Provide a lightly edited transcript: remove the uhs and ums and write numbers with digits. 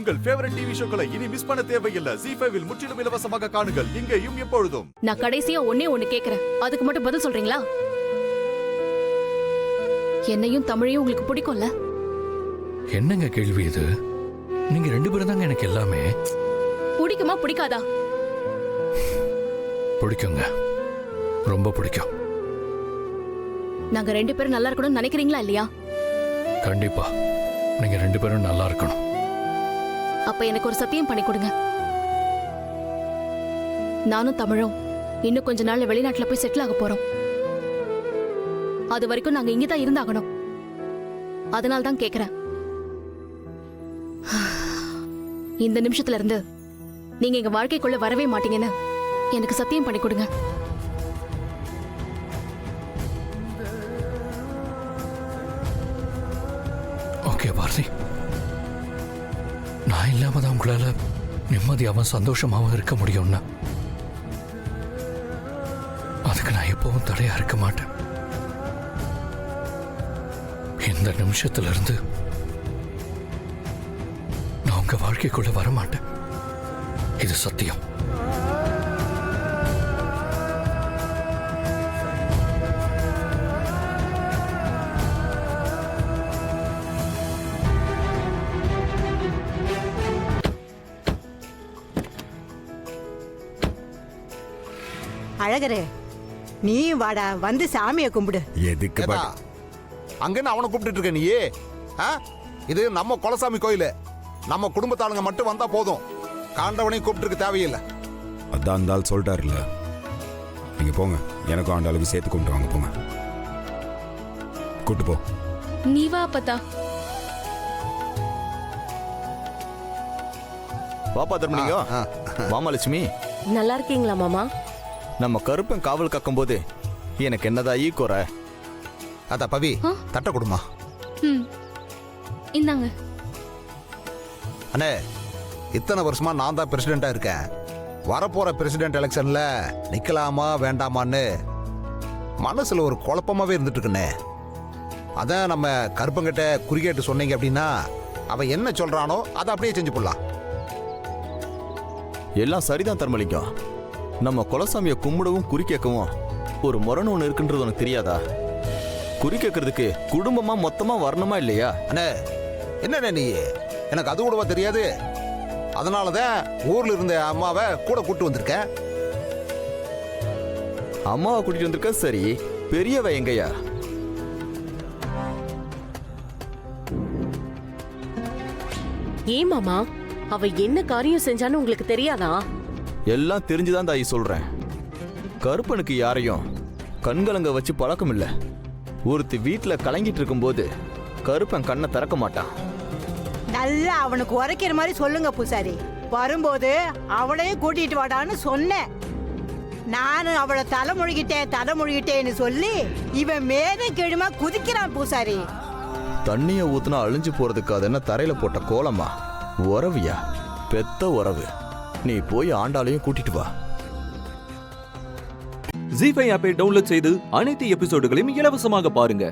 உங்கள் favourite TV ஷோக்களை இனி miss பண்ண தேவையில்லை. ZEE5 இல் முற்றிலும் இலவசமாக காணுங்கள். இங்கேயும் எப்பொழுதும். நான் கடைசியா ஒண்ணு கேக்குறேன், அதுக்கு மட்டும் பதில் சொல்றீங்களா? என்னையும் தமிழையும் உங்களுக்கு பிடிக்கும்ல? என்னங்க கேள்வி இது? நீங்க ரெண்டு பேரும் தாங்க எனக்கு எல்லாமே. பிடிக்குமா பிடிக்காதா? பிடிக்குங்க, ரொம்ப பிடிக்கும். நாங்க ரெண்டு பேரும் நல்லா இருக்கணும்னு நினைக்கிறீங்களா இல்லையா? கண்டிப்பா நீங்க ரெண்டு பேரும் நல்லா இருக்கணும். அப்ப எனக்கு ஒரு சத்தியம் பண்ணி கொடுங்க. நானும் தமிழும் இன்னும் கொஞ்ச நாள்ல வெளிநாட்டுல போய் செட்டில் ஆக போறோம். அது வரைக்கும் நாங்க இங்கதான் இருந்தாகணும். அதனால தான் கேக்குறேன். இந்த நிமிஷத்துல இருந்து நீங்க எங்க வாழ்க்கைக்குள்ள வரவே மாட்டீங்கன்னு எனக்கு சத்தியம் பண்ணி கொடுங்க. ஓகே பாரதி, நான் இல்லாம தான் உங்களால நிம்மதியாகவும் சந்தோஷமாகவும் இருக்க முடியும்னா அதுக்கு நான் எப்பவும் தடையா இருக்க மாட்டேன். இந்த நிமிஷத்துல இருந்து நான் உங்க வாழ்க்கைக்குள்ள வர மாட்டேன். இது சத்தியம். அழகரே, நீ வாடா, வந்து சாமியை கும்பிடு. எதுக்கு அங்கன்னு அவனை கூப்பிட்டு இருக்க நீயே? இது நம்ம குலசாமி கோயில். நம்ம குடும்பத்தாளுங்க மட்டும் வந்தா போதும். காண்டவனையும் கூப்பிட்டு இருக்க தேவையில்லை. அதான் அந்த ஆள் சொல்லிட்டாருல்ல, நீங்க போங்க, எனக்கும் ஆண்டாளுக்கு சேர்த்து கும்பிட்டு வாங்க. போங்க, கூட்டு போ. நீ வா அப்பத்தா. பாப்பா தர்மலிங்க, மாமா லட்சுமி, நல்லா இருக்கீங்களா மாமா? நம்ம கருப்பன் காவல் கக்கும் போது எனக்கு என்னதா ஈக்குற? அத பவி தட்ட கொடுமா. இந்தாங்க. அண்ணே, இத்தனை வருஷமா நான் தான் பிரசிடென்டா இருக்கேன். வரப்போற பிரசிடென்ட் எலெக்ஷன்ல நிக்கலாமா வேண்டாமான்னு மனசுல ஒரு குழப்பமாவே இருந்துட்டு இருக்குண்ணே. அதான் நம்ம கருப்பங்கிட்ட குறிகேட்டு சொன்னீங்க அப்படின்னா அவன் என்ன சொல்றானோ அதை அப்படியே செஞ்சு போடலாம். எல்லாம் சரிதான் தர்மலிங்கம். நம்ம குலசாமியை கும்பிடவும் குறி கேட்கவும் ஒரு முரண் ஒன்று இருக்குன்றது உனக்கு தெரியாதா? குறி கேட்கறதுக்கு குடும்பமா மொத்தமா வரணுமா இல்லையா? அண்ணே, என்ன நீ, எனக்கு அது கூடவா தெரியாது? அதனாலதான் ஊர்ல இருந்த அம்மாவை கூட கூட்டு வந்திருக்கேன். அம்மாவை கூட்டிட்டு வந்திருக்க, சரி. பெரியவ எங்கயா? ஏன் மாமா, அவ என்ன காரியம் செஞ்சான்னு உங்களுக்கு தெரியாதா? எல்லாம் தெரிஞ்சுதான் தாயி சொல்றேன். கருப்பனுக்கு யாரையும் கண்கலங்க வச்சு பழக்கம் இல்ல. ஒருத்தி வீட்டுல கலங்கிட்டு இருக்கும்போது கருப்பன் கண்ணை திறக்க மாட்டான். நல்லா அவனுக்கு உரைக்கிற மாதிரி சொல்லுங்க பூசாரி. வரும்போது அவளையும் கூட்டிட்டு வாடான்னு சொன்னேன். நானும் அவளை தலைமொழிகிட்டேன்னு சொல்லி இவன் மேலே கீழுமா குதிக்கிறான் பூசாரி. தண்ணிய ஊத்துனா அழிஞ்சு போறதுக்கு அது என்ன தரையில போட்ட கோலமா? உறவியா? பெத்த உறவு. நீ போய் ஆண்டாளையும் கூட்டிட்டு வா. ZEE5 ஆப்பை டவுன்லோட் செய்து அனைத்து எபிசோடுகளையும் இலவசமாக பாருங்க.